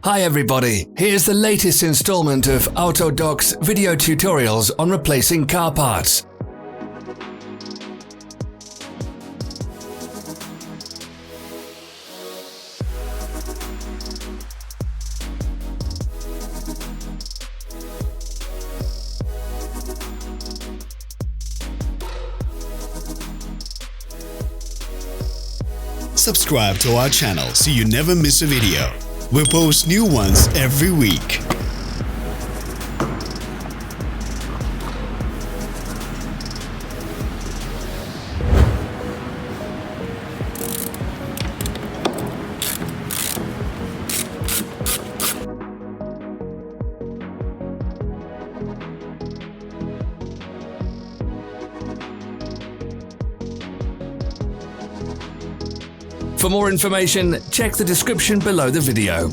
Hi everybody, here's the latest installment of Autodoc's video tutorials on replacing car parts. Subscribe to our channel so you never miss a video. We post new ones every week. For more information, check the description below the video.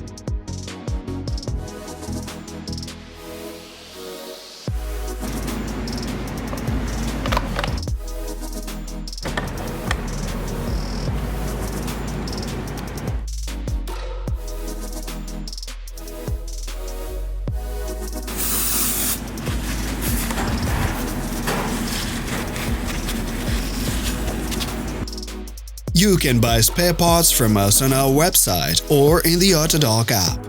You can buy spare parts from us on our website or in the Autodoc app.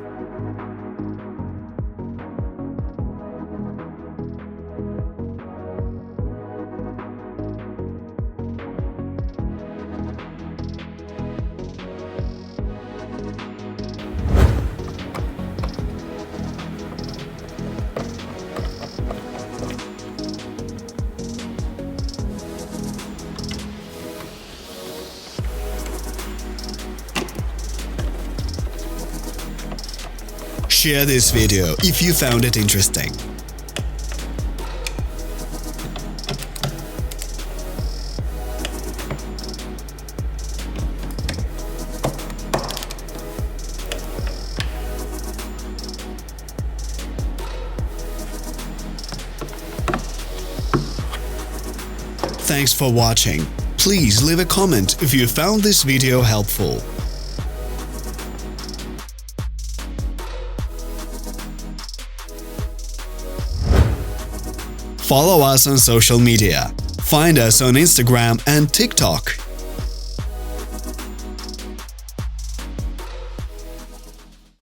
Share this video if you found it interesting. Thanks for watching. Please leave a comment if you found this video helpful. Follow us on social media. Find us on Instagram and TikTok.